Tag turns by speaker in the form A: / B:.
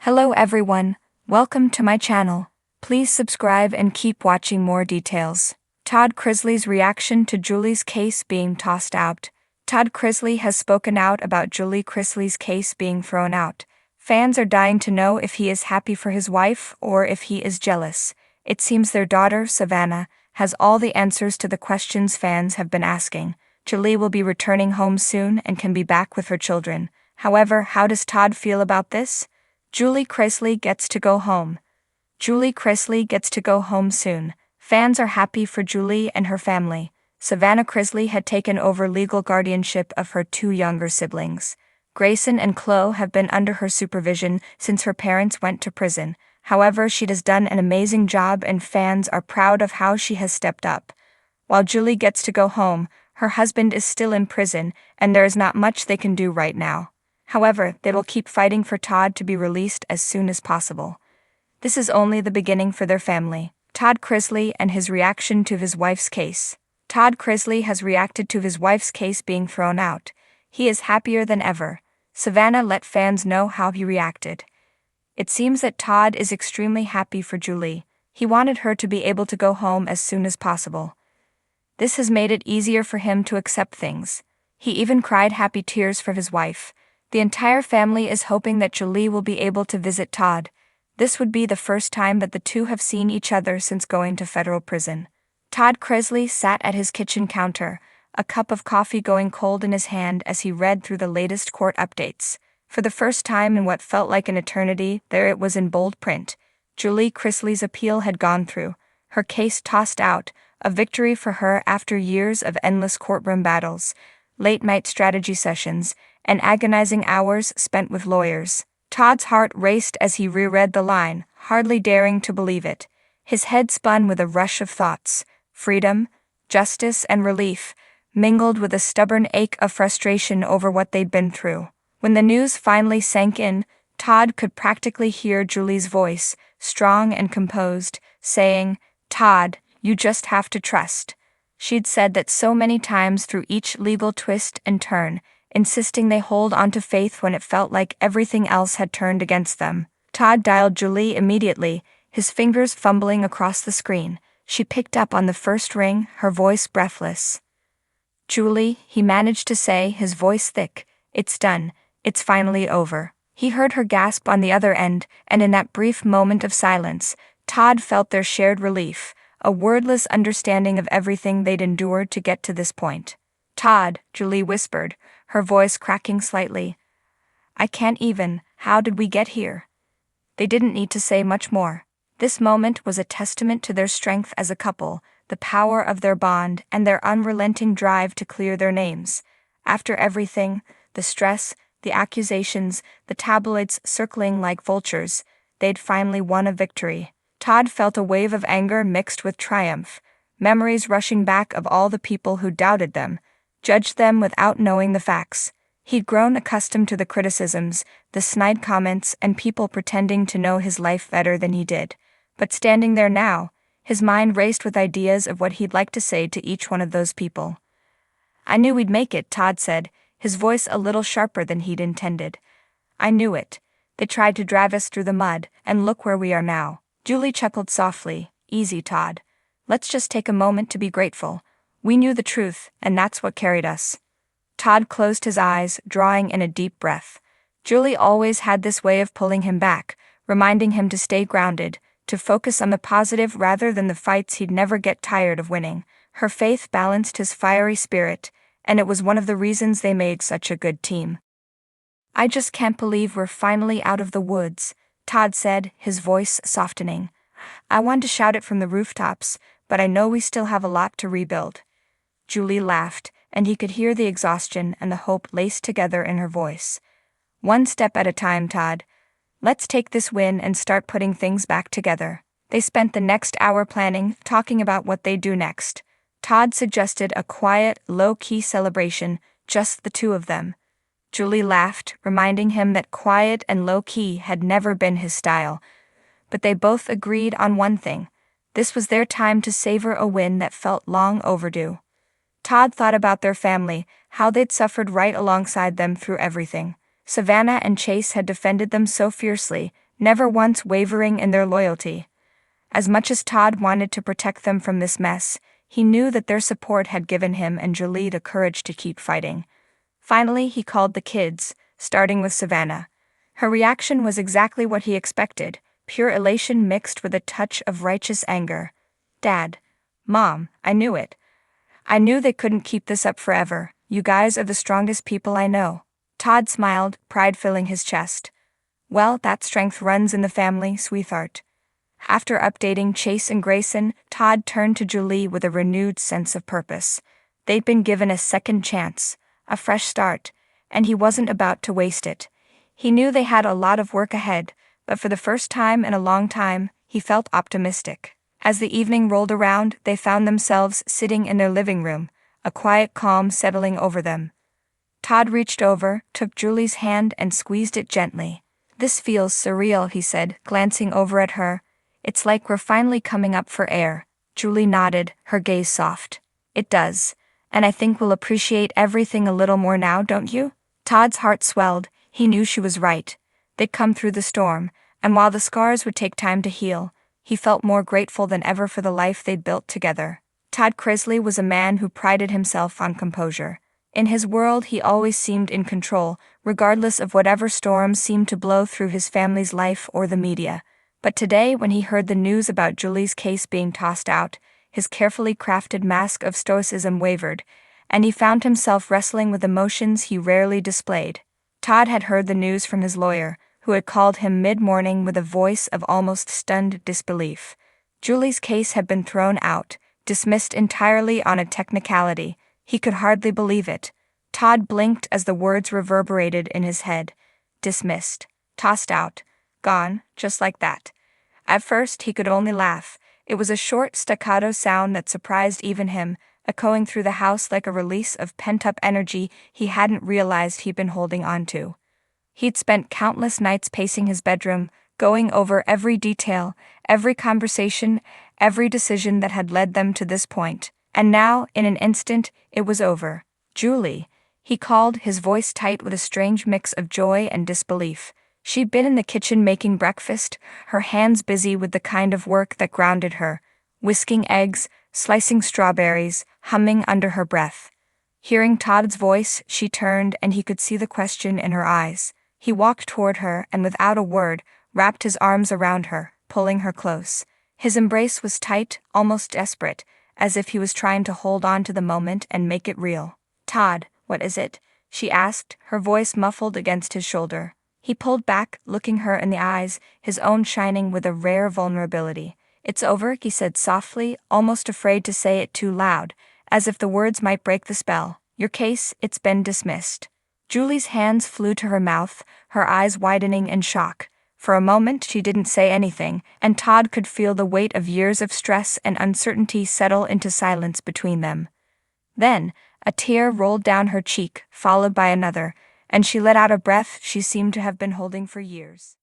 A: Hello everyone, welcome to my channel. Please subscribe and keep watching more details. Todd Chrisley's reaction to Julie's case being tossed out. Todd Chrisley has spoken out about Julie Chrisley's case being thrown out. Fans are dying to know if he is happy for his wife or if he is jealous. It seems their daughter, Savannah, has all the answers to the questions fans have been asking. Julie will be returning home soon and can be back with her children. However, how does Todd feel about this? Julie Chrisley gets to go home. Julie Chrisley gets to go home soon. Fans are happy for Julie and her family. Savannah Chrisley had taken over legal guardianship of her two younger siblings. Grayson and Chloe have been under her supervision since her parents went to prison. However, she has done an amazing job and fans are proud of how she has stepped up. While Julie gets to go home, her husband is still in prison and there is not much they can do right now. However, they will keep fighting for Todd to be released as soon as possible. This is only the beginning for their family. Todd Chrisley and his reaction to his wife's case. Todd Chrisley has reacted to his wife's case being thrown out. He is happier than ever. Savannah let fans know how he reacted. It seems that Todd is extremely happy for Julie. He wanted her to be able to go home as soon as possible. This has made it easier for him to accept things. He even cried happy tears for his wife. The entire family is hoping that Julie will be able to visit Todd. This would be the first time that the two have seen each other since going to federal prison. Todd Chrisley sat at his kitchen counter, a cup of coffee going cold in his hand as he read through the latest court updates. For the first time in what felt like an eternity, there it was in bold print. Julie Chrisley's appeal had gone through, her case tossed out, a victory for her after years of endless courtroom battles, late-night strategy sessions, and agonizing hours spent with lawyers. Todd's heart raced as he reread the line, hardly daring to believe it. His head spun with a rush of thoughts. Freedom, justice, and relief, mingled with a stubborn ache of frustration over what they'd been through. When the news finally sank in, Todd could practically hear Julie's voice, strong and composed, saying, "Todd, you just have to trust." She'd said that so many times through each legal twist and turn, insisting they hold on to faith when it felt like everything else had turned against them. Todd dialed Julie immediately, his fingers fumbling across the screen. She picked up on the first ring, her voice breathless. "Julie," he managed to say, his voice thick. "It's done. It's finally over." He heard her gasp on the other end, and in that brief moment of silence, Todd felt their shared relief, a wordless understanding of everything they'd endured to get to this point. "Todd," Julie whispered, her voice cracking slightly. "I can't even, how did we get here?" They didn't need to say much more. This moment was a testament to their strength as a couple, the power of their bond, and their unrelenting drive to clear their names. After everything, the stress, the accusations, the tabloids circling like vultures, they'd finally won a victory. Todd felt a wave of anger mixed with triumph, memories rushing back of all the people who doubted them, judged them without knowing the facts. He'd grown accustomed to the criticisms, the snide comments, and people pretending to know his life better than he did. But standing there now, his mind raced with ideas of what he'd like to say to each one of those people. "I knew we'd make it," Todd said, his voice a little sharper than he'd intended. "I knew it. They tried to drive us through the mud, and look where we are now." Julie chuckled softly. "Easy, Todd. Let's just take a moment to be grateful. We knew the truth, and that's what carried us." Todd closed his eyes, drawing in a deep breath. Julie always had this way of pulling him back, reminding him to stay grounded, to focus on the positive rather than the fights he'd never get tired of winning. Her faith balanced his fiery spirit, and it was one of the reasons they made such a good team. "I just can't believe we're finally out of the woods," Todd said, his voice softening. "I want to shout it from the rooftops, but I know we still have a lot to rebuild." Julie laughed, and he could hear the exhaustion and the hope laced together in her voice. "One step at a time, Todd. Let's take this win and start putting things back together." They spent the next hour planning, talking about what they'd do next. Todd suggested a quiet, low-key celebration, just the two of them. Julie laughed, reminding him that quiet and low-key had never been his style. But they both agreed on one thing. This was their time to savor a win that felt long overdue. Todd thought about their family, how they'd suffered right alongside them through everything. Savannah and Chase had defended them so fiercely, never once wavering in their loyalty. As much as Todd wanted to protect them from this mess, he knew that their support had given him and Julie the courage to keep fighting. Finally, he called the kids, starting with Savannah. Her reaction was exactly what he expected, pure elation mixed with a touch of righteous anger. "Dad. Mom, I knew it. I knew they couldn't keep this up forever. You guys are the strongest people I know." Todd smiled, pride filling his chest. "Well, that strength runs in the family, sweetheart." After updating Chase and Grayson, Todd turned to Julie with a renewed sense of purpose. They'd been given a second chance, a fresh start, and he wasn't about to waste it. He knew they had a lot of work ahead, but for the first time in a long time, he felt optimistic. As the evening rolled around, they found themselves sitting in their living room, a quiet calm settling over them. Todd reached over, took Julie's hand and squeezed it gently. "This feels surreal," he said, glancing over at her. "It's like we're finally coming up for air." Julie nodded, her gaze soft. "It does. And I think we'll appreciate everything a little more now, don't you?" Todd's heart swelled. He knew she was right. They'd come through the storm, and while the scars would take time to heal, he felt more grateful than ever for the life they'd built together. Todd Chrisley was a man who prided himself on composure. In his world, he always seemed in control, regardless of whatever storms seemed to blow through his family's life or the media. But today, when he heard the news about Julie's case being tossed out, his carefully crafted mask of stoicism wavered, and he found himself wrestling with emotions he rarely displayed. Todd had heard the news from his lawyer, who had called him mid-morning with a voice of almost stunned disbelief. Julie's case had been thrown out, dismissed entirely on a technicality. He could hardly believe it. Todd blinked as the words reverberated in his head. Dismissed. Tossed out. Gone, just like that. At first, he could only laugh. It was a short, staccato sound that surprised even him, echoing through the house like a release of pent-up energy he hadn't realized he'd been holding on to. He'd spent countless nights pacing his bedroom, going over every detail, every conversation, every decision that had led them to this point. And now, in an instant, it was over. "Julie," he called, his voice tight with a strange mix of joy and disbelief. She'd been in the kitchen making breakfast, her hands busy with the kind of work that grounded her, whisking eggs, slicing strawberries, humming under her breath. Hearing Todd's voice, she turned and he could see the question in her eyes. He walked toward her and without a word, wrapped his arms around her, pulling her close. His embrace was tight, almost desperate, as if he was trying to hold on to the moment and make it real. "Todd, what is it?" she asked, her voice muffled against his shoulder. He pulled back, looking her in the eyes, his own shining with a rare vulnerability. "It's over," he said softly, almost afraid to say it too loud, as if the words might break the spell. "Your case, it's been dismissed." Julie's hands flew to her mouth, her eyes widening in shock. For a moment she didn't say anything, and Todd could feel the weight of years of stress and uncertainty settle into silence between them. Then, a tear rolled down her cheek, followed by another, and she let out a breath she seemed to have been holding for years.